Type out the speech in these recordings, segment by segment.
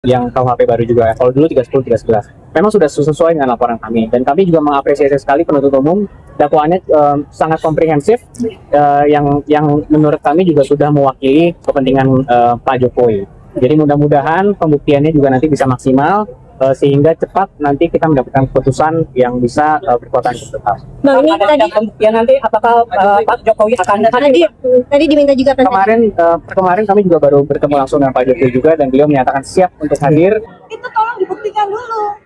yang KUHP baru juga. Kalau dulu 30 11. Memang sudah sesuai dengan laporan kami, dan kami juga mengapresiasi sekali penuntut umum. Dakwaannya sangat komprehensif, yang menurut kami juga sudah mewakili kepentingan Pak Jokowi. Jadi mudah-mudahan pembuktiannya juga nanti bisa maksimal, sehingga cepat nanti kita mendapatkan keputusan yang bisa berkekuatan tetap. Bang, ini tadi pembuktian nanti apakah Pak Jokowi akan tadi diminta juga kemarin kami juga baru bertemu langsung dengan Pak Jokowi juga, dan beliau menyatakan siap untuk hadir. Itu tolong dibuktikan dulu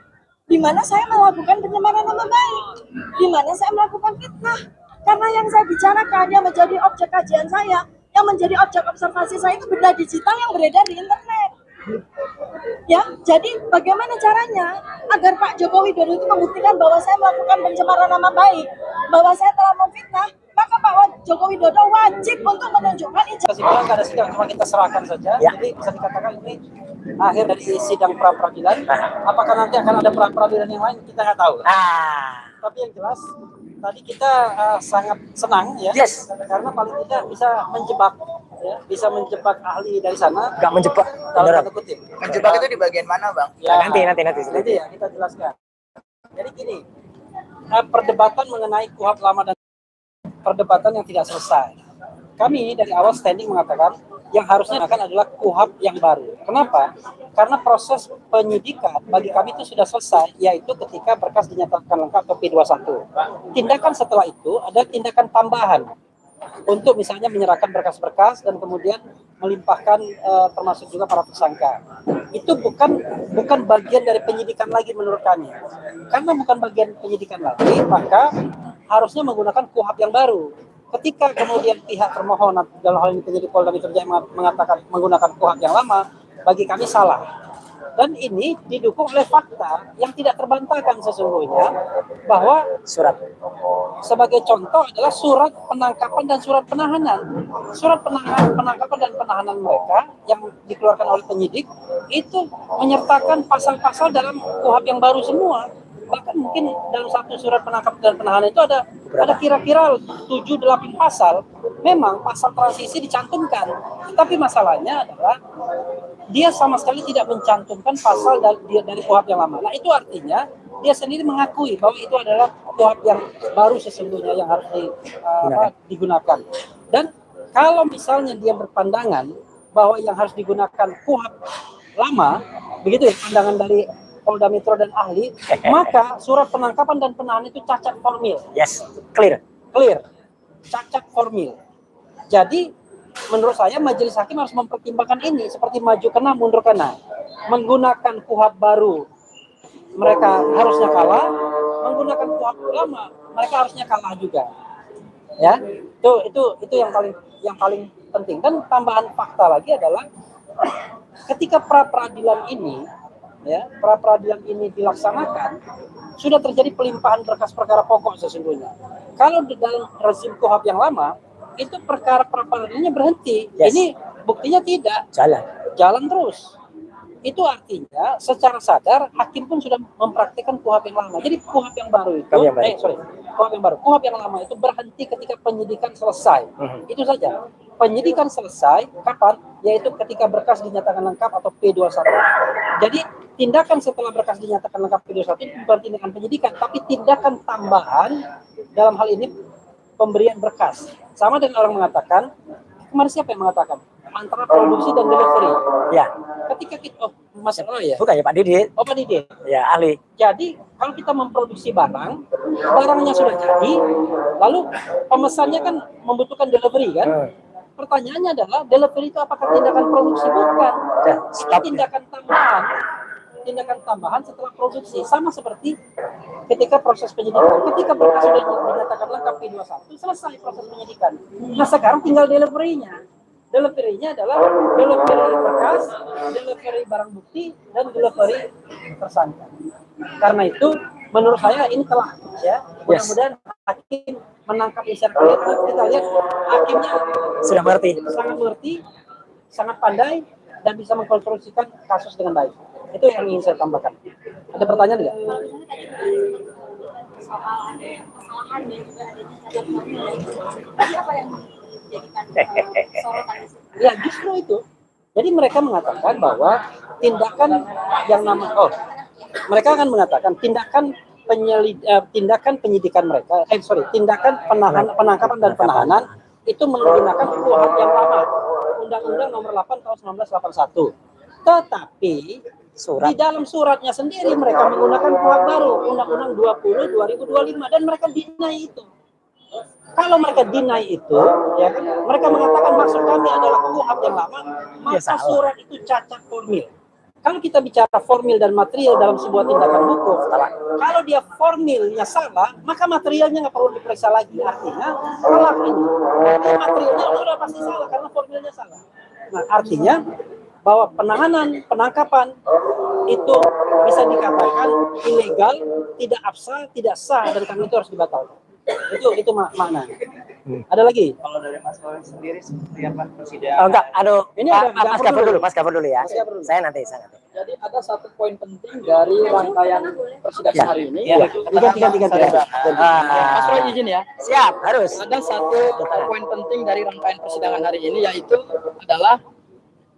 di mana saya melakukan pencemaran nama baik, di mana saya melakukan fitnah. Karena yang saya bicarakan yang menjadi objek kajian saya, yang menjadi objek observasi saya itu benda digital yang beredar di internet. Ya, jadi bagaimana caranya agar Pak Jokowi Dodo itu membuktikan bahwa saya melakukan pencemaran nama baik, bahwa saya telah memfitnah, maka Pak Jokowi Dodo wajib untuk menunjukkan ijazah. Kesimpulan nggak ada sidang, cuma kita serahkan saja. Ya. Jadi bisa dikatakan ini akhir dari sidang pra peradilan. Apakah nanti akan ada pra peradilan yang lain, kita nggak tahu. Tapi yang jelas tadi kita sangat senang ya, karena paling tidak bisa menjebak. Ya, bisa menjebak ahli dari sana. Nggak menjebak, dalam tanda kutip. Menjebak itu di bagian mana, Bang? Ya, nanti ya kita jelaskan. Jadi gini, perdebatan mengenai KUHP lama dan perdebatan yang tidak selesai. Kami dari awal standing mengatakan yang harusnya akan adalah KUHP yang baru. Kenapa? Karena proses penyidikan bagi kami itu sudah selesai, yaitu ketika berkas dinyatakan lengkap atau P21. Tindakan setelah itu ada tindakan tambahan untuk misalnya menyerahkan berkas-berkas dan kemudian melimpahkan termasuk juga para tersangka. Itu bukan bagian dari penyidikan lagi menurut kami. Karena bukan bagian penyidikan lagi, maka harusnya menggunakan KUHP yang baru. Ketika kemudian pihak termohon dalam hal ini penyidik Polda Metro Jaya mengatakan menggunakan KUHP yang lama, bagi kami salah. Dan ini didukung oleh fakta yang tidak terbantahkan sesungguhnya, bahwa surat sebagai contoh adalah surat penangkapan dan surat penahanan. Surat penangkapan dan penahanan mereka yang dikeluarkan oleh penyidik itu menyertakan pasal-pasal dalam KUHP yang baru semua. Bahkan mungkin dalam satu surat penangkapan dan penahanan itu ada kira-kira 7-8 pasal. Memang pasal transisi dicantumkan, tapi masalahnya adalah dia sama sekali tidak mencantumkan pasal dari KUHP yang lama. Nah, itu artinya dia sendiri mengakui bahwa itu adalah KUHP yang baru sesungguhnya yang harus digunakan. Dan kalau misalnya dia berpandangan bahwa yang harus digunakan KUHP lama, begitu ya pandangan dari Polda Metro dan ahli, maka surat penangkapan dan penahanan itu cacat formil. Yes, clear. Cacat formil. Jadi menurut saya majelis hakim harus mempertimbangkan ini, seperti maju kena mundur kena. Menggunakan KUHP baru mereka harusnya kalah, menggunakan KUHP lama mereka harusnya kalah juga. Ya, itu yang paling penting. Dan tambahan fakta lagi adalah ketika pra peradilan ini dilaksanakan, sudah terjadi pelimpahan berkas perkara pokok sesungguhnya. Kalau di dalam rezim KUHP yang lama, itu perkara pra peradilannya berhenti. Ini buktinya tidak. Jalan terus. Itu artinya secara sadar hakim pun sudah mempraktikkan KUHP yang lama. Jadi KUHP yang baru itu, KUHP yang lama itu berhenti ketika penyidikan selesai. Itu saja. Penyidikan selesai kapan? Yaitu ketika berkas dinyatakan lengkap atau P21. Jadi tindakan setelah berkas dinyatakan lengkap P21 itu bukan tindakan penyidikan, tapi tindakan tambahan dalam hal ini pemberian berkas. Sama dengan orang mengatakan, kemarin siapa yang mengatakan? Antara produksi dan delivery. Ya. Ketika kita, Mas ya? Bukan ya Pak Didit? Oh Pak Didit. Ya, ahli. Jadi kalau kita memproduksi barangnya sudah jadi, lalu pemesannya kan membutuhkan delivery kan? Pertanyaannya adalah delivery itu apakah tindakan produksi? Bukan. Tindakan tambahan setelah produksi, sama seperti ketika proses penyidikan. Ketika berkas sudah dinyatakan lengkap P21, selesai proses penyidikan. Nah sekarang tinggal delivery-nya. Delivery-nya adalah delivery berkas, delivery barang bukti, dan delivery tersangka. Karena itu menurut saya ini telah ya. Mudah-mudahan hakim menangkap isyarat itu. Kita lihat hakimnya sudah sangat mengerti, sangat pandai, dan bisa mengkonstruksikan kasus dengan baik. Itu yang ingin saya tambahkan. Ada pertanyaan tidak? Soal ada kesalahan dan juga adanya cacat formil. Jadi apa yang menjadikan sorotan itu? Ya justru itu. Jadi mereka mengatakan bahwa tindakan yang mereka akan mengatakan tindakan penyidikan mereka, tindakan penangkapan dan penahanan itu menggunakan KUHP yang lama, Undang-Undang Nomor 8 Tahun 1981. Tetapi di dalam suratnya sendiri mereka menggunakan KUHP baru, Undang-Undang 20 2025, dan mereka deny itu. Kalau mereka deny itu, ya kan, mereka mengatakan maksud kami adalah KUHP yang lama, maka surat itu cacat formil. Kalau kita bicara formil dan material dalam sebuah tindakan hukum, kalau dia formilnya salah, maka materialnya nggak perlu diperiksa lagi. Artinya, salah ini. Materialnya sudah pasti salah karena formilnya salah. Nah, artinya bahwa penahanan, penangkapan itu bisa dikatakan ilegal, tidak absah, tidak sah, dan karena itu harus dibatalkan. Itu makna. Ada lagi? Kalau dari Mas Roy sendiri seperti apa persidangan? Oh enggak, aduh. Ini Mas Gafur dulu ya. Saya nanti. Jadi ada satu poin penting dari rangkaian persidangan hari ini. Ya. Tiga. Mas Roy izin ya. Siap, harus. Ada satu poin penting dari rangkaian persidangan hari ini, yaitu adalah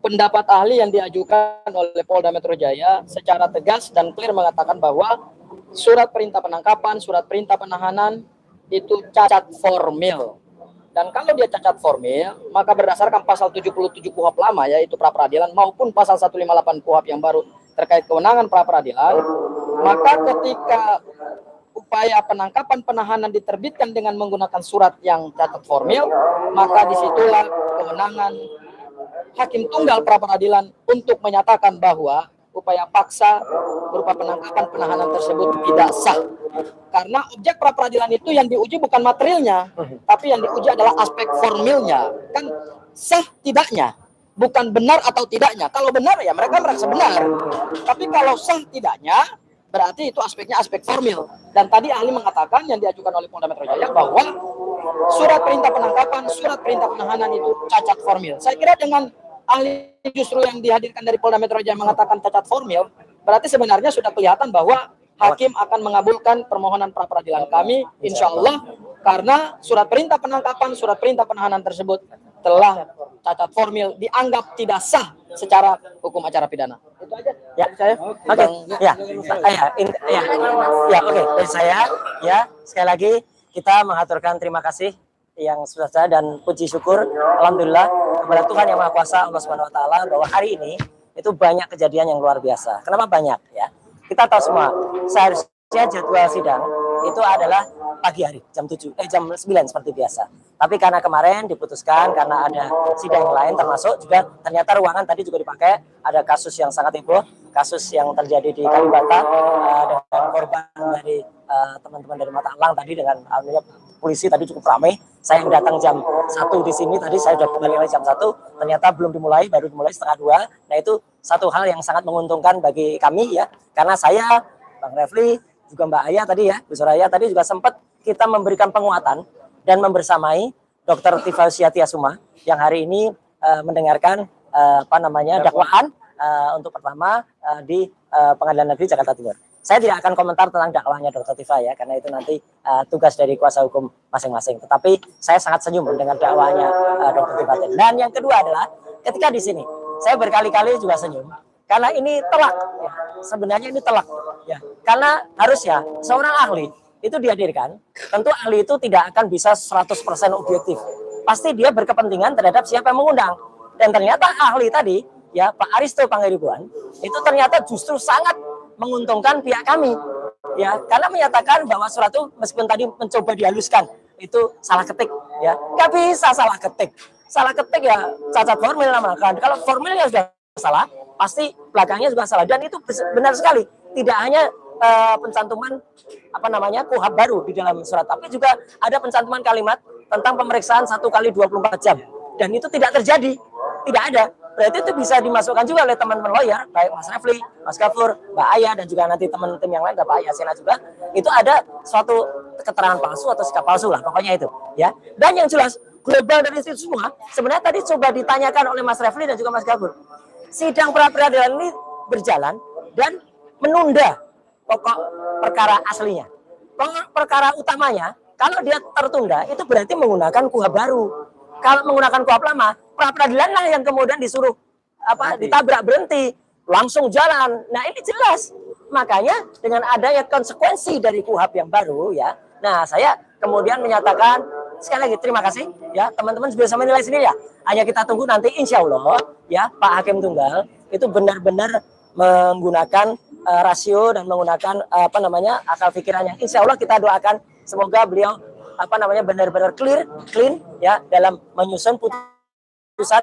pendapat ahli yang diajukan oleh Polda Metro Jaya secara tegas dan clear mengatakan bahwa surat perintah penangkapan, surat perintah penahanan itu cacat formil. Dan kalau dia cacat formil, maka berdasarkan pasal 77 KUHP lama, yaitu pra peradilan, maupun pasal 158 KUHP yang baru terkait kewenangan pra peradilan, maka ketika upaya penangkapan penahanan diterbitkan dengan menggunakan surat yang cacat formil, maka disitulah kewenangan hakim tunggal pra peradilan untuk menyatakan bahwa upaya paksa berupa penangkapan penahanan tersebut tidak sah. Karena objek pra peradilan itu yang diuji bukan materialnya, tapi yang diuji adalah aspek formilnya. Kan sah tidaknya, bukan benar atau tidaknya. Kalau benar ya mereka merasa benar. Tapi kalau sah tidaknya, berarti itu aspeknya aspek formil. Dan tadi ahli mengatakan yang diajukan oleh Polda Metro Jaya bahwa surat perintah penangkapan, surat perintah penahanan itu cacat formil. Saya kira dengan ahli justru yang dihadirkan dari Polda Metro Jaya mengatakan cacat formil, berarti sebenarnya sudah kelihatan bahwa hakim akan mengabulkan permohonan pra peradilan kami, insya Allah, karena surat perintah penangkapan, surat perintah penahanan tersebut telah cacat formil, dianggap tidak sah secara hukum acara pidana. Itu aja. Ya, saya. Oke. Oke. Dari saya, ya, sekali lagi kita mengaturkan terima kasih yang sebesar dan puji syukur alhamdulillah kepada Tuhan yang Maha Kuasa Allah Subhanahu wa taala bahwa hari ini itu banyak kejadian yang luar biasa. Kenapa banyak ya? Kita tahu semua seharusnya jadwal sidang itu adalah pagi hari jam 9 seperti biasa. Tapi karena kemarin diputuskan karena ada sidang yang lain termasuk juga ternyata ruangan tadi juga dipakai, ada kasus yang sangat heboh, kasus yang terjadi di Kalibata dengan korban dari teman-teman dari Mata Elang tadi dengan polisi tadi cukup ramai. Saya yang datang jam 1 di sini tadi, saya sudah kembali lagi jam 1, ternyata belum dimulai, baru dimulai setengah 2. Nah itu satu hal yang sangat menguntungkan bagi kami ya, karena saya, Bang Refli, juga Mbak Ayah tadi ya, Bu Soraya tadi juga sempat kita memberikan penguatan dan membersamai Dr. Tifausia Tiasuma yang hari ini mendengarkan dakwaan untuk pertama di Pengadilan Negeri Jakarta Timur. Saya tidak akan komentar tentang dakwahnya Dr. Tifa ya, karena itu nanti tugas dari kuasa hukum masing-masing. Tetapi saya sangat senyum dengan dakwahnya Dr. Tifa. Dan yang kedua adalah ketika di sini, saya berkali-kali juga senyum. Karena ini telak, ya. Sebenarnya ini telak. Ya. Karena harusnya seorang ahli itu dihadirkan, tentu ahli itu tidak akan bisa 100% objektif. Pasti dia berkepentingan terhadap siapa yang mengundang. Dan ternyata ahli tadi, ya Pak Aristo Pangaribuan, itu ternyata justru sangat menguntungkan pihak kami, ya karena menyatakan bahwa surat itu meskipun tadi mencoba dihaluskan itu salah ketik, ya nggak bisa salah ketik ya cacat formil namanya. Kalau formilnya sudah salah, pasti belakangnya juga salah dan itu benar sekali. Tidak hanya pencantuman KUHP baru di dalam surat, tapi juga ada pencantuman kalimat tentang pemeriksaan 1 kali 24 jam dan itu tidak terjadi, tidak ada. Berarti itu bisa dimasukkan juga oleh teman-teman lawyer, baik Mas Refli, Mas Gafur, Mbak Ayah, dan juga nanti teman tim yang lain, Pak Yasina juga, itu ada suatu keterangan palsu atau sikap palsu lah, pokoknya itu. Ya. Dan yang jelas, global dari itu semua, sebenarnya tadi coba ditanyakan oleh Mas Refli dan juga Mas Gafur. Sidang pra-peradilan ini berjalan dan menunda pokok perkara aslinya. Pokok perkara utamanya, kalau dia tertunda, itu berarti menggunakan KUHP baru. Kalau menggunakan KUHP lama, pra-peradilan lah yang kemudian disuruh ditabrak berhenti. langsung jalan. Nah ini jelas. Makanya dengan adanya konsekuensi dari KUHP yang baru ya. Nah saya kemudian menyatakan sekali lagi terima kasih ya teman-teman bisa menilai sendiri ya. Hanya kita tunggu nanti insya Allah ya Pak Hakim Tunggal itu benar-benar menggunakan rasio dan menggunakan akal pikiran yang insya Allah kita doakan semoga beliau benar-benar clean ya dalam menyusun putusan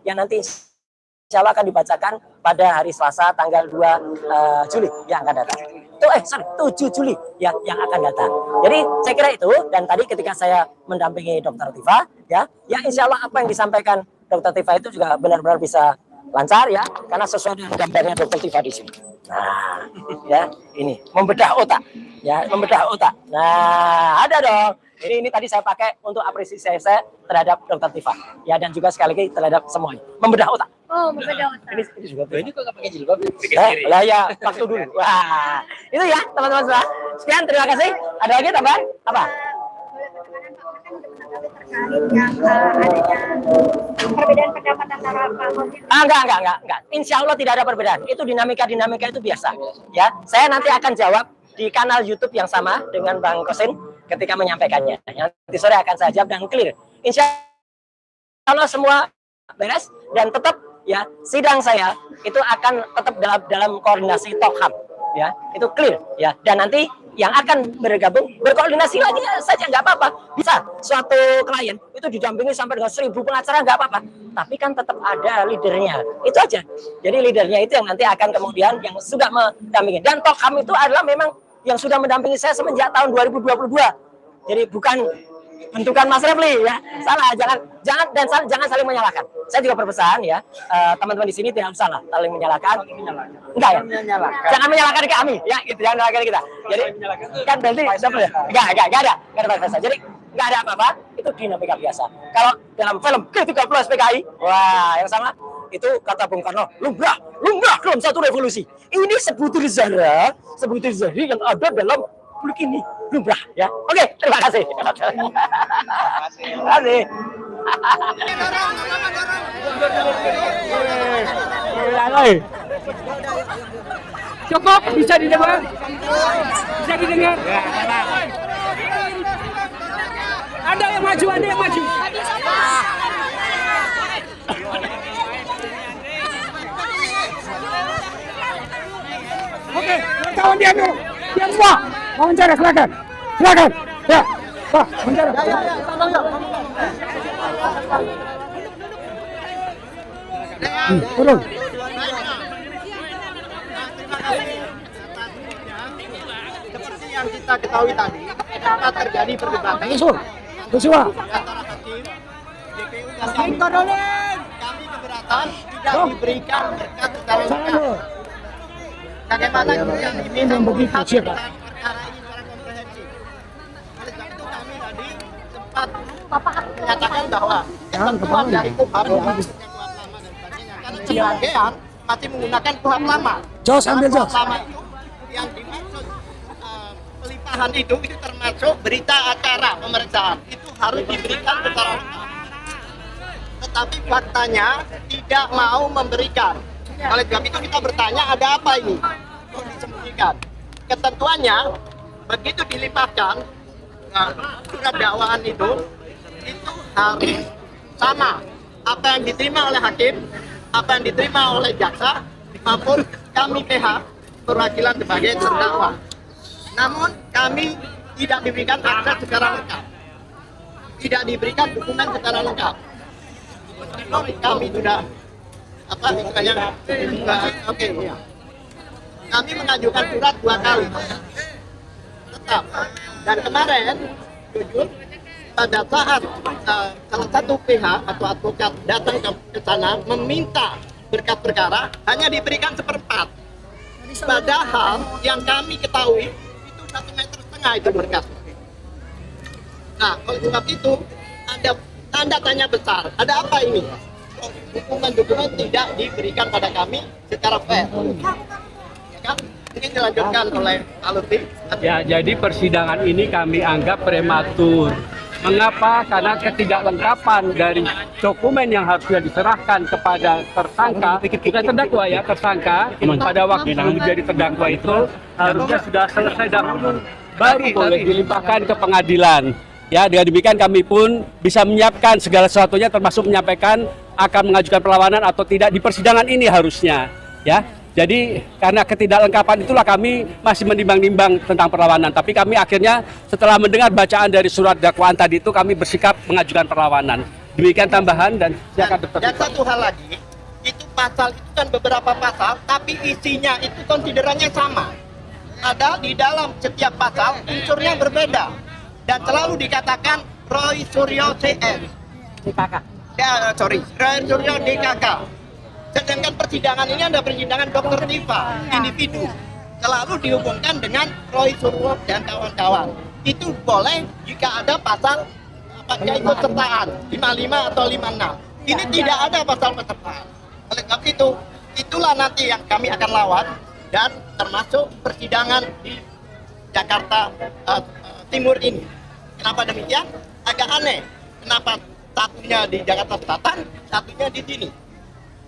yang nanti insya Allah akan dibacakan pada hari Selasa tanggal 2 Juli yang akan datang. 7 Juli yang akan datang. Jadi saya kira itu, dan tadi ketika saya mendampingi Dr. Tifa ya insya Allah apa yang disampaikan Dr. Tifa itu juga benar-benar bisa lancar ya, karena sesuai dengan gambarnya Dr. Tifa di sini. Nah, ya ini membedah otak, ya membedah otak. Nah, ada dong. Ini tadi saya pakai untuk apresiasi saya terhadap Dr. Tifa, ya dan juga sekali lagi terhadap semuanya. Membedah otak. Oh, membedah otak. Ini juga. Ini kok nggak pakai jilbab? Lah ya, waktu dulu. Wah, itu ya teman-teman semua. Sekian, terima kasih. Ada lagi tambahan? Apa? Yang adanya perbedaan pendapat antara Pak Khosin. Enggak. Insya Allah tidak ada perbedaan. Itu dinamika itu biasa. Ya, saya nanti akan jawab di kanal YouTube yang sama dengan Bang Khosin ketika menyampaikannya. Nanti sore akan saya jawab dan clear. Insya Allah semua beres dan tetap ya sidang saya itu akan tetap dalam koordinasi Tokham. Ya, itu clear ya. Dan nanti yang akan bergabung berkoordinasi lagi saja nggak apa-apa. Bisa suatu klien itu didampingi sampai dengan 1000 pengacara nggak apa-apa. Tapi kan tetap ada leadernya. Itu aja. Jadi leadernya itu yang nanti akan kemudian yang sudah mendampingi. Dan Tokham itu adalah memang yang sudah mendampingi saya semenjak tahun 2022. Jadi bukan bentukan Mas Refli ya. Salah, jangan saling menyalahkan. Saya juga berpesan ya, teman-teman di sini tidak usah saling menyalahkan. Enggak ya? Jangan menyalahkan kami ya, gitu. Jangan menyalahkan kita. Jadi kan berarti enggak ada masalah. Jadi enggak ada apa-apa, itu dinamika biasa. Kalau dalam film G30 PKI, wah yang sama itu kata Bung Karno, lumrah dalam satu revolusi. Ini sebutir zahra yang ada dalam publik ini, lumrah ya. Oke, terima kasih. Terima kasih. Cukup, bisa didengar? Bisa didengar? Ada yang maju. Oke, kawan diam semua. Wawancara, silakan. Ya, Pak, wawancara. Turun. Seperti yang kita ketahui tadi, sempat terjadi perdebatan Joshua. antara hakim, DPU dan kami keberatan tidak diberikan berkat secara lengkap. Bagaimana yang diminta melihat perkara ini secara komprehensif. Oleh sebab itu kami tadi sempat menyatakan bahwa ketentuan dari KUHP lama dan sebagainya, karena sebagian masih menggunakan KUHP lama. KUHP lama itu yang dimaksud pelimpahan itu termasuk berita acara pemeriksaan itu harus diberikan secara lengkap. Tetapi faktanya tidak mau memberikan. Oleh sebab itu kita bertanya ada apa ini? Kok disembunyikan? Ketentuannya begitu dilimpahkan surat dakwaan itu harus sama apa yang diterima oleh hakim, apa yang diterima oleh jaksa maupun kami PH perwakilan sebagai terdakwa. Namun kami tidak diberikan akses secara lengkap, tidak diberikan dukungan secara lengkap. Kami sudah kami mengajukan surat 2 kali tetap, dan kemarin jujur pada saat salah satu pihak atau advokat datang ke sana meminta berkas perkara hanya diberikan 1/4, padahal yang kami ketahui itu 1,5 meter itu berkas. Nah, oleh sebab itu ada tanda tanya besar, ada apa ini? Dukungan tidak diberikan pada kami secara fair. Ya kan? Mungkin dilanjutkan oleh Pak Lutfi. Ya, jadi persidangan ini kami anggap prematur Mengapa? Karena ketidaklengkapan dari dokumen yang harusnya diserahkan kepada tersangka, bukan terdakwa ya, tersangka pada waktu sebelum menjadi terdakwa itu harusnya sudah selesai dahulu, baru boleh dilimpahkan ke pengadilan. Ya, dengan demikian kami pun bisa menyiapkan segala sesuatunya, termasuk menyampaikan akan mengajukan perlawanan atau tidak di persidangan ini harusnya. Ya, jadi karena ketidaklengkapan itulah kami masih menimbang-nimbang tentang perlawanan. Tapi kami akhirnya setelah mendengar bacaan dari surat dakwaan tadi itu kami bersikap mengajukan perlawanan. Demikian tambahan dan silakan dokter. Dan satu hal lagi, itu pasal itu kan beberapa pasal, tapi isinya itu konsiderannya sama. Ada di dalam setiap pasal unsurnya berbeda dan selalu dikatakan Roy Suryo CS. DKK. Ya, Roy Suryo DKK. Sedangkan persidangan ini ada persidangan Dr. Diva, individu. Selalu dihubungkan dengan Roy Suryo dan kawan-kawan. Itu boleh jika ada pasal keikutsertaan 55 atau 56. Ini tidak ada pasal pesertaan. Oleh sebab itu, itulah nanti yang kami akan lawan dan termasuk persidangan di Jakarta Timur ini. Kenapa demikian? Agak aneh. Kenapa satunya di Jakarta Selatan, satunya di sini?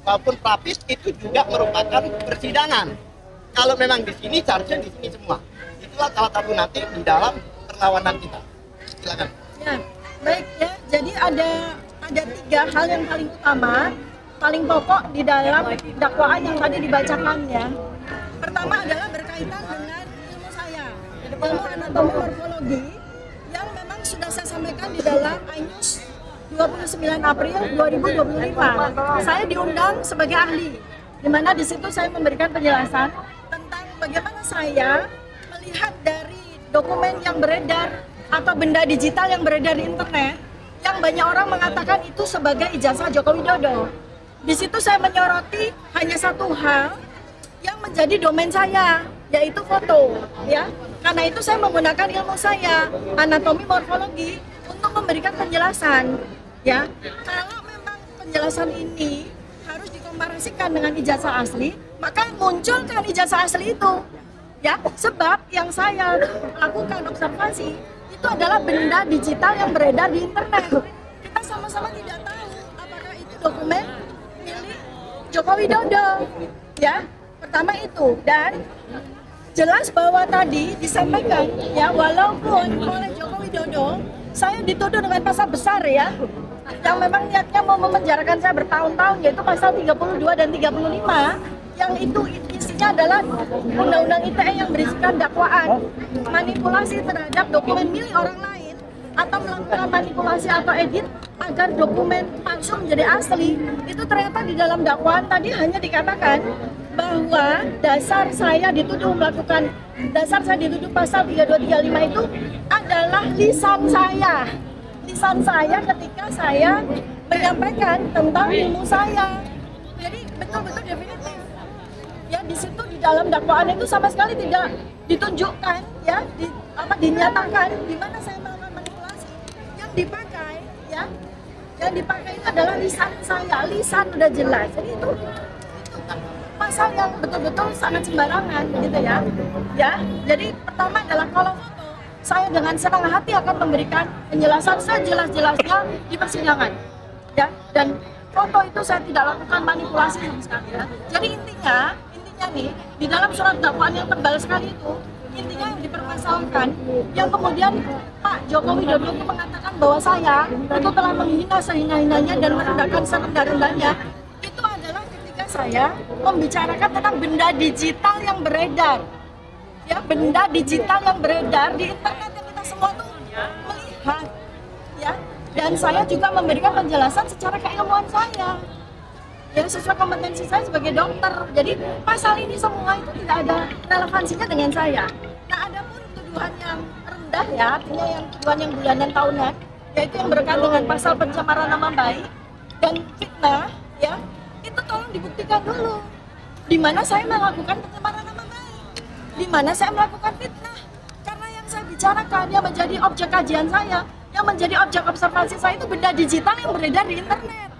Walaupun Prapis itu juga merupakan persidangan. Kalau memang di sini, seharusnya di sini semua. Itulah salah satu nanti di dalam perlawanan kita. Silakan. Ya, baik ya. Jadi ada 3 hal yang paling utama, paling pokok di dalam dakwaan yang tadi dibacakannya. Pertama adalah berkaitan dengan ilmu saya, ilmu anatomi morfologi yang memang sudah saya sampaikan di dalam INews 29 April 2025. Saya diundang sebagai ahli, di mana di situ saya memberikan penjelasan tentang bagaimana saya melihat dari dokumen yang beredar atau benda digital yang beredar di internet yang banyak orang mengatakan itu sebagai ijazah Joko Widodo. Di situ saya menyoroti hanya satu hal yang menjadi domain saya, yaitu foto, ya. Karena itu saya menggunakan ilmu saya, anatomi morfologi, untuk memberikan penjelasan, ya. Kalau memang penjelasan ini harus dikomparasikan dengan ijazah asli, maka munculkan ijazah asli itu, ya. Sebab yang saya lakukan observasi itu adalah benda digital yang beredar di internet. Kita sama-sama tidak tahu apakah itu dokumen milik Joko Widodo, ya. Pertama itu, dan jelas bahwa tadi disampaikan ya, walaupun oleh Joko Widodo saya dituduh dengan pasal besar ya, yang memang niatnya mau memenjarakan saya bertahun-tahun, yaitu pasal 32 dan 35, yang itu isinya adalah undang-undang ITE yang berisikan dakwaan manipulasi terhadap dokumen milik orang lain atau melakukan manipulasi atau edit agar dokumen palsu menjadi asli. Itu ternyata di dalam dakwaan tadi hanya dikatakan bahwa dasar saya dituduh pasal 3235 itu adalah lisan saya ketika saya menyampaikan tentang ilmu saya. Jadi betul-betul definitif. Ya, di situ di dalam dakwaan itu sama sekali tidak ditunjukkan ya, dinyatakan di mana saya melakukan manipulasi. Yang dipakai itu adalah lisan saya, lisan udah jelas. Jadi itu pasal yang betul-betul sangat sembarangan gitu ya. Ya, jadi pertama adalah kalau foto, saya dengan senang hati akan memberikan penjelasan sejelas-jelasnya di persidangan. Ya, dan foto itu saya tidak lakukan manipulasi sama sekali ya. Jadi intinya nih, di dalam surat dakwaan yang tebal sekali itu, intinya yang dipermasalahkan, yang kemudian Pak Joko Widodo itu mengatakan bahwa saya itu telah menghina sehina-hinanya dan merendahkan serendah-rendahnya, itu adalah ketika saya membicarakan tentang benda digital yang beredar. Ya, benda digital yang beredar di internet yang kita semua tuh melihat. Ya, dan saya juga memberikan penjelasan secara keilmuan saya. Ya, sesuai kompetensi saya sebagai dokter. Jadi pasal ini semua itu tidak ada relevansinya dengan saya. Nah, ada pun tuduhan yang rendah ya, artinya yang tuduhan yang bulanan tahunan, yaitu yang berkaitan dengan pasal pencemaran nama baik dan fitnah, ya, itu tolong dibuktikan dulu. Di mana saya melakukan pencemaran nama baik, di mana saya melakukan fitnah. Karena yang saya bicarakan yang menjadi objek kajian saya, yang menjadi objek observasi saya itu benda digital yang beredar di internet.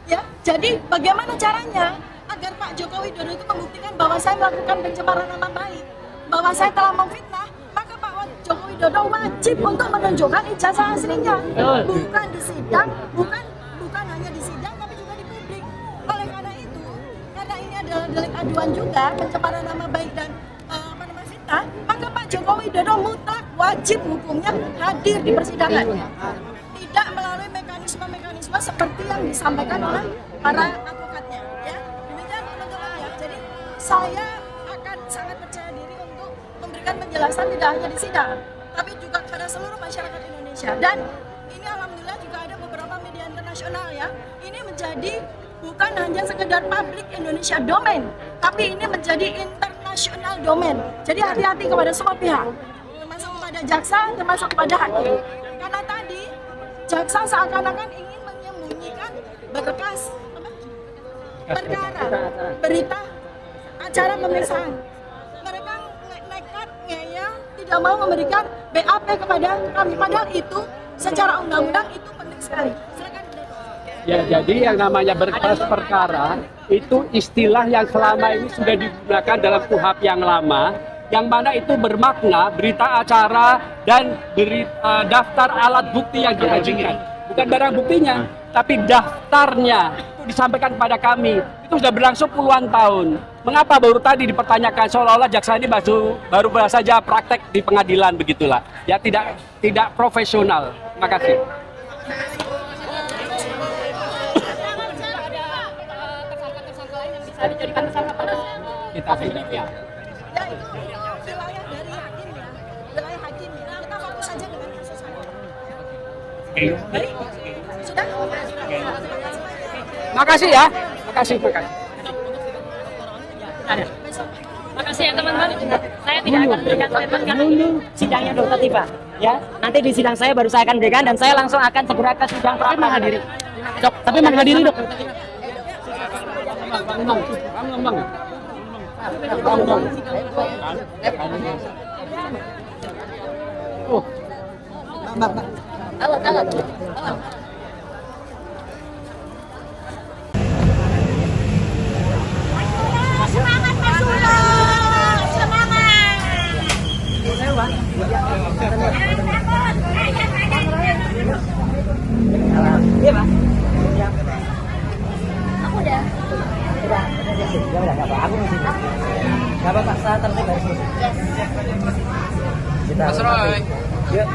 Ya, jadi bagaimana caranya agar Pak Joko Widodo itu membuktikan bahwa saya melakukan pencemaran nama baik, bahwa saya telah memfitnah, maka Pak Joko Widodo Widodo wajib untuk menunjukkan ijazah aslinya, bukan di sidang, bukan hanya di sidang, tapi juga di publik. Oleh karena itu, karena ini adalah delik aduan juga, pencemaran nama baik dan fitnah, maka Pak Joko Widodo mutlak wajib hukumnya hadir di persidangan, tidak melalui mekanisme seperti yang disampaikan oleh para advokatnya. Ya, demikian teman-teman ya. Jadi saya akan sangat percaya diri untuk memberikan penjelasan tidak hanya di sidang, tapi juga kepada seluruh masyarakat Indonesia. Dan ini alhamdulillah juga ada beberapa media internasional ya. Ini menjadi bukan hanya sekedar publik Indonesia domain, tapi ini menjadi international domain. Jadi hati-hati kepada semua pihak, termasuk kepada jaksa, termasuk kepada hakim. Karena tadi jaksa seakan-akan ingin menyembunyikan berkas perkara, berita acara pemeriksaan. Mereka nekat ngeyel, tidak mau memberikan BAP kepada kami, padahal itu secara undang-undang itu penting sekali. Silakan. Ya, jadi yang namanya berkas perkara itu istilah yang selama ini sudah digunakan dalam KUHP yang lama, yang mana itu bermakna berita acara dan daftar alat bukti yang diajukan. Bukan barang buktinya, tapi daftarnya itu disampaikan kepada kami. Itu sudah berlangsung puluhan tahun. Mengapa baru tadi dipertanyakan seolah-olah jaksa ini baru saja praktek di pengadilan begitulah. Ya tidak profesional. Terima kasih. Bisa dijadikan tersangka pada Kita ini ya. Ya itu wilayah dari hakim ya, wilayah hakim ya. Kita fokus saja dengan kasus hakim. Baik, sudah. Makasih ya. Makasih. Makasih ya teman-teman. Saya tidak akan berikan statement karena ini sidangnya Dr. Tifa. Ya, nanti di sidang saya baru saya akan berikan dan saya langsung akan segera ke sidang pra peradilan. Dok, tapi menghadiri dok. Alat. Semangat Mas Sula, semangat. Iya, Pak. Aku udah. Ya udah, nggak apa. Aku mesti. Nggak apa-apa, saya tertib dari sini. Kita. Mas Roy. Yuk.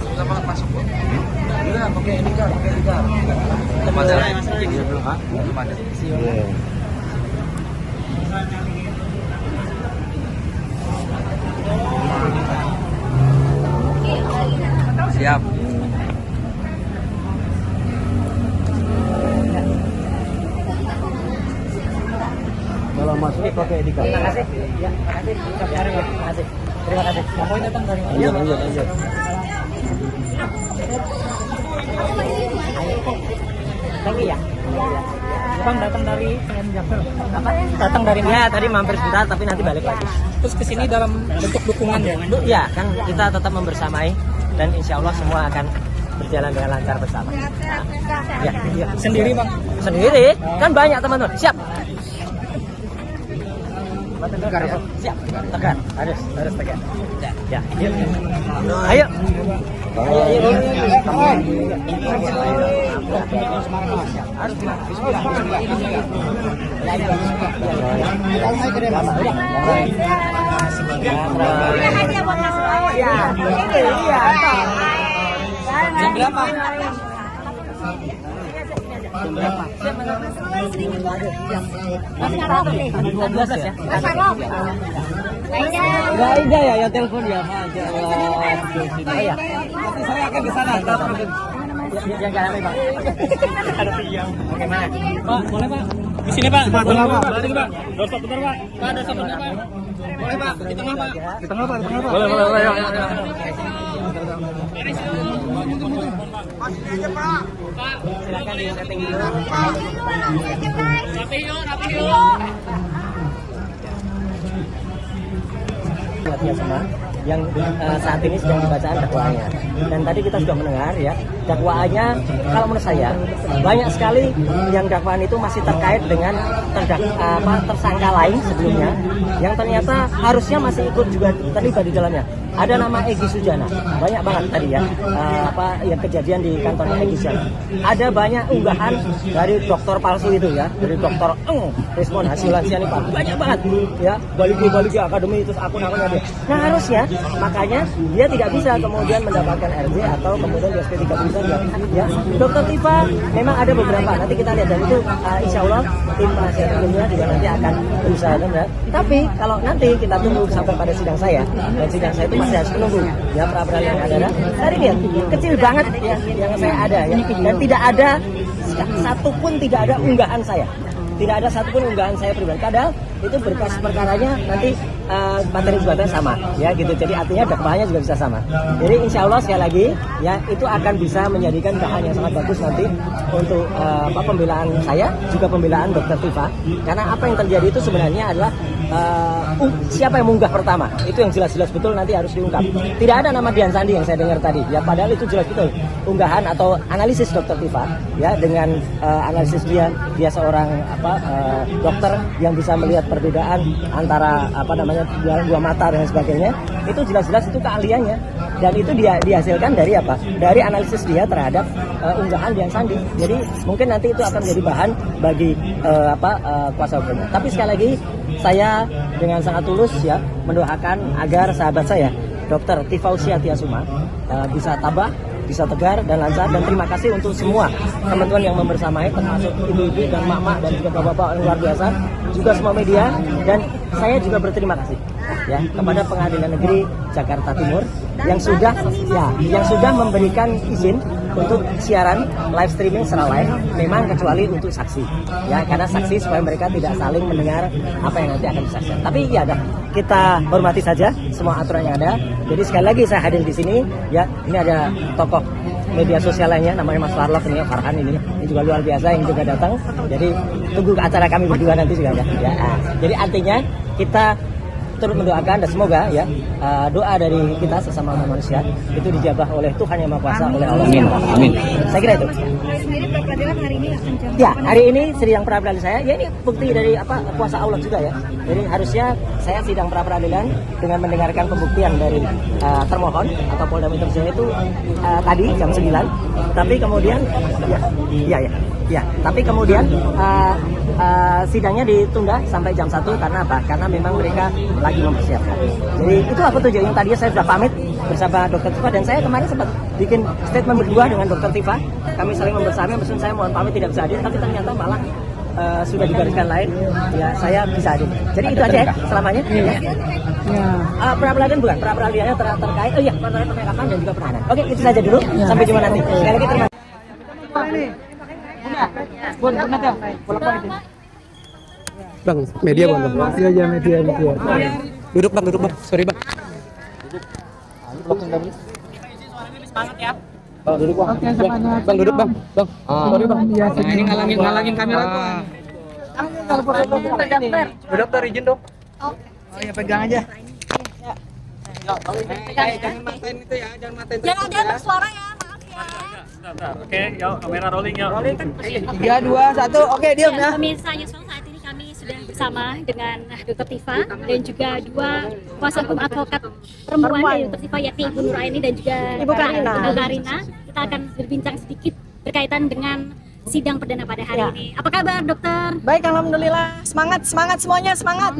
Susah banget masuk. Udah, pakai ini kan, pakai ini kan. Ada belum, ha? Belum ada. Siap. Kalau masuk pakai etika. Terima kasih. Ya, terima kasih. Terima kasih. Terima kasih. Mau datang dari mana? Iya. Lagi ya? Bang datang dari Jaksa. Apa? Datang dari mana? Ya, tadi mampir sebentar tapi nanti balik lagi. Terus ke sini dalam bentuk dukungan ya? Ya, kan kita tetap membersamai dan insya Allah semua akan berjalan dengan lancar bersama. Ya. Sendiri bang? Sendiri? Kan banyak teman-teman. Siap. Tegar. Siap. Tegar. Harus tegar. Ya. Yuk. Ayo. Jam berapa? Enggak ada ya telepon ya Pak. Nanti saya akan ke sana. Jangan rame Bang. Ada tiang. Bagaimana? Pak, boleh Pak? Di sini Pak. Tengah Pak. Dosa benar Pak. Pak, dosa benar Pak. Boleh Pak, di tengah Pak. Di tengah Pak. Boleh. Silakan di setting dulu. Rapi yuk. Buat ya semua. yang saat ini sedang dibacaan dakwaannya. Dan tadi kita sudah mendengar ya, dakwaannya kalau menurut saya banyak sekali yang dakwaan itu masih terkait dengan tersangka lain sebelumnya yang ternyata harusnya masih ikut juga terlibat di dalamnya. Ada nama Egy Sujana, banyak banget tadi ya, yang kejadian di kantornya Egy Sujana. Ada banyak unggahan dari dokter palsu itu ya, dari dokter respon hasil lansia Pak, banyak banget ya, balik akademi itu akun-akunnya dia. Nah harusnya makanya dia tidak bisa kemudian mendapatkan RJ atau kemudian di SP 3 ya. Dokter Tifa memang ada beberapa, nanti kita lihat dan itu insya Allah tim penasihat hukumnya juga nanti akan berusaha ya. Tapi kalau nanti kita tunggu sampai pada sidang saya, dan sidang saya itu masih harus menunggu ya pra-peradilan yang ada. Tadi lihat kecil banget ya yang saya ada ya, dan tidak ada satupun tidak ada unggahan saya. Tidak ada satupun unggahan saya pribadi. Padahal itu berkas perkaranya nanti materi gugatannya sama ya gitu. Jadi artinya dakwaannya juga bisa sama. Jadi insya Allah sekali lagi ya itu akan bisa menjadikan bahan yang sangat bagus nanti untuk pembelaan saya juga pembelaan Dokter Tifa. Karena apa yang terjadi itu sebenarnya adalah siapa yang mengunggah pertama itu yang jelas-jelas betul nanti harus diungkap. Tidak ada nama Dian Sandi yang saya dengar tadi ya, padahal itu jelas betul unggahan atau analisis Dokter Tifa ya, dengan analisis dia seorang dokter yang bisa melihat perbedaan antara dua mata dan sebagainya. Itu jelas-jelas itu keahliannya, dan itu dia dihasilkan dari apa? Dari analisis dia terhadap unggahan Dian Sandi. Jadi mungkin nanti itu akan menjadi bahan bagi kuasa hukumnya. Tapi sekali lagi saya dengan sangat tulus ya mendoakan agar sahabat saya Dr. Tifausia Tiasuma bisa tabah, bisa tegar dan lancar, dan terima kasih untuk semua teman-teman yang membersamai, termasuk ibu-ibu dan mak-mak dan juga bapak-bapak yang luar biasa, juga semua media. Dan saya juga berterima kasih ya kepada Pengadilan Negeri Jakarta Timur yang sudah memberikan izin untuk siaran live streaming secara live, memang kecuali untuk saksi ya, karena saksi supaya mereka tidak saling mendengar apa yang nanti akan disaksikan. Tapi ya kita hormati saja semua aturan yang ada. Jadi sekali lagi saya hadir di sini ya, ini ada tokoh media sosial lainnya namanya Mas Farhan ini juga luar biasa yang juga datang. Jadi tunggu acara kami berdua nanti juga ya. Jadi artinya kita turut mendoakan dan semoga ya doa dari kita sesama manusia itu dijabah oleh Tuhan Yang Maha Kuasa, oleh Allah SWT. Amin. Saya kira itu. Ya, hari ini sidang pra-peradilan saya ya, ini bukti dari kuasa Allah juga ya. Jadi harusnya saya sidang pra-peradilan dengan mendengarkan pembuktian dari termohon atau Polda Metro Jaya itu tadi jam 9. Tapi kemudian tapi kemudian sidangnya ditunda sampai jam 1 karena apa? Karena memang mereka lagi mempersiapkan. Jadi itu apa tuh yang tadinya saya sudah pamit bersama Dokter Tifa, dan saya kemarin sempat bikin statement berdua dengan Dokter Tifa. Kami saling membersamai, maksud saya mohon pamit tidak bisa hadir, tapi ternyata malah sudah digariskan lain ya saya bisa hadir. Jadi itu aja ya selamanya. Pra-peradilan bukan, pra-peradilannya terkait penangkapan dan juga penahanan. Oke, itu saja dulu. Sampai jumpa nanti. Sekali lagi terima kasih. Bang, media bang. Iya media. Duduk bang. Sorry bang. Semangat ya. Bang, duduk bang. Bang, duduk bang. Sorry bang. Nah, ini ngalangin kamera gua. Dokter izin dong. Oh ya, pegang aja. Jangan matain itu ya, jangan matain. Jangan dia bersuara ya, maaf ya. Oke, yuk kamera rolling yuk. Rolling kan. 3, 2, 1. Oke, diam ya. Pemirsa Yusuf, saat ini kami sudah bersama dengan Dr. Tifa dan juga dua kuasa hukum advokat perempuan dari Dr. Tifa, yakni Ibu Nuraini dan juga Ibu Karina. Kita akan berbincang sedikit berkaitan dengan sidang perdana pada hari ini. Apa kabar, dokter? Baik, alhamdulillah. Semangat semuanya, semangat.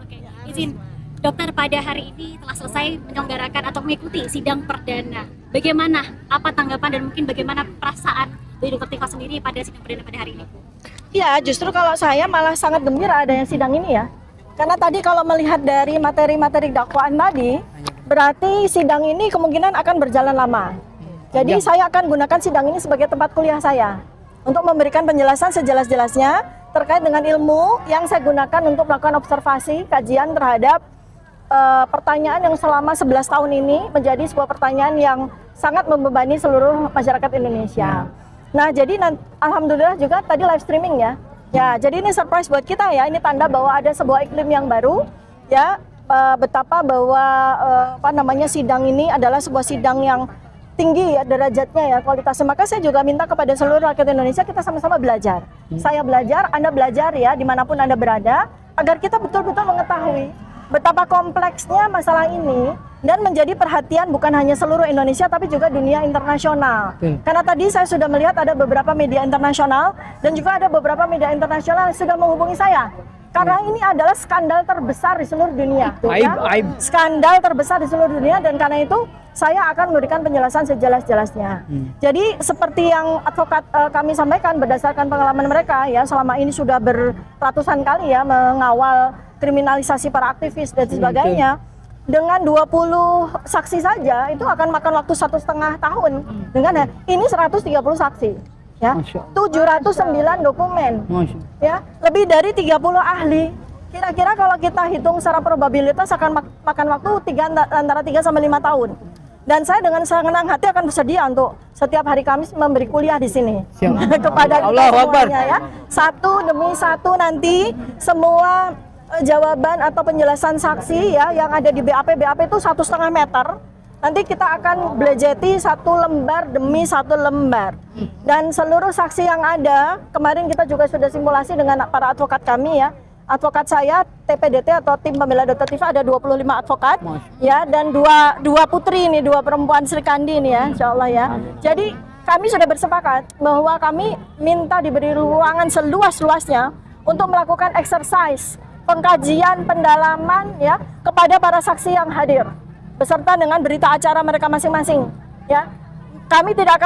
Oke, izin. Dokter, pada hari ini telah selesai menyelenggarakan atau mengikuti sidang perdana. Bagaimana? Apa tanggapan dan mungkin bagaimana perasaan dari Dr. Tifa sendiri pada sidang perdana pada hari ini? Ya, justru kalau saya malah sangat gembira adanya sidang ini ya. Karena tadi kalau melihat dari materi-materi dakwaan tadi, berarti sidang ini kemungkinan akan berjalan lama. Jadi saya akan gunakan sidang ini sebagai tempat kuliah saya untuk memberikan penjelasan sejelas-jelasnya terkait dengan ilmu yang saya gunakan untuk melakukan observasi, kajian terhadap pertanyaan yang selama 11 tahun ini menjadi sebuah pertanyaan yang sangat membebani seluruh masyarakat Indonesia. Nah, jadi alhamdulillah juga tadi live streaming ya. Ya, jadi ini surprise buat kita ya. Ini tanda bahwa ada sebuah iklim yang baru ya, betapa bahwa sidang ini adalah sebuah sidang yang tinggi ya derajatnya ya, kualitasnya. Maka saya juga minta kepada seluruh rakyat Indonesia kita sama-sama belajar. Saya belajar, Anda belajar ya dimanapun Anda berada, agar kita betul-betul mengetahui betapa kompleksnya masalah ini dan menjadi perhatian bukan hanya seluruh Indonesia tapi juga dunia internasional. Karena tadi saya sudah melihat ada beberapa media internasional dan juga ada beberapa media internasional yang sudah menghubungi saya. Karena ini adalah skandal terbesar di seluruh dunia. Skandal terbesar di seluruh dunia, dan karena itu saya akan memberikan penjelasan sejelas-jelasnya. Jadi seperti yang advokat kami sampaikan berdasarkan pengalaman mereka ya, selama ini sudah berratusan kali ya mengawal kriminalisasi para aktivis dan sebagainya. Dengan 20 saksi saja itu akan makan waktu 1,5 tahun. Dengan ini 130 saksi. Ya, 709 dokumen, ya, lebih dari 30 ahli. Kira-kira kalau kita hitung secara probabilitas akan makan waktu antara 3 sampai 5 tahun. Dan saya dengan senang hati akan bersedia untuk setiap hari Kamis memberi kuliah di sini kepada kita semuanya ya. Satu demi satu nanti semua jawaban atau penjelasan saksi ya yang ada di BAP itu 1,5 meter. Nanti kita akan belajeti 1 lembar demi 1 lembar. Dan seluruh saksi yang ada, kemarin kita juga sudah simulasi dengan para advokat kami ya. Advokat saya, TPDT atau Tim Pembela Dr. Tifa ada 25 advokat. Ya, dan dua putri ini, 2 perempuan Sri Kandi ini ya, insya Allah ya. Jadi kami sudah bersepakat bahwa kami minta diberi ruangan seluas-luasnya untuk melakukan exercise, pengkajian, pendalaman ya kepada para saksi yang hadir, beserta dengan berita acara mereka masing-masing ya. Kami tidak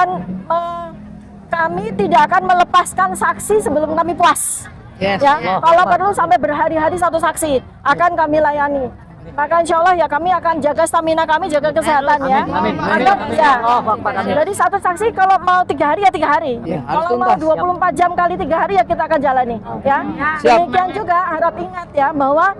akan melepaskan saksi sebelum kami puas. Ya, kalau perlu sampai berhari-hari satu saksi akan kami layani. Maka insya Allah ya kami akan jaga stamina kami, jaga kesehatan ya. Jadi satu saksi kalau mau 3 hari ya 3 hari. Kalau mau 24 jam kali 3 hari ya kita akan jalani. Ya. Demikian juga harap ingat ya bahwa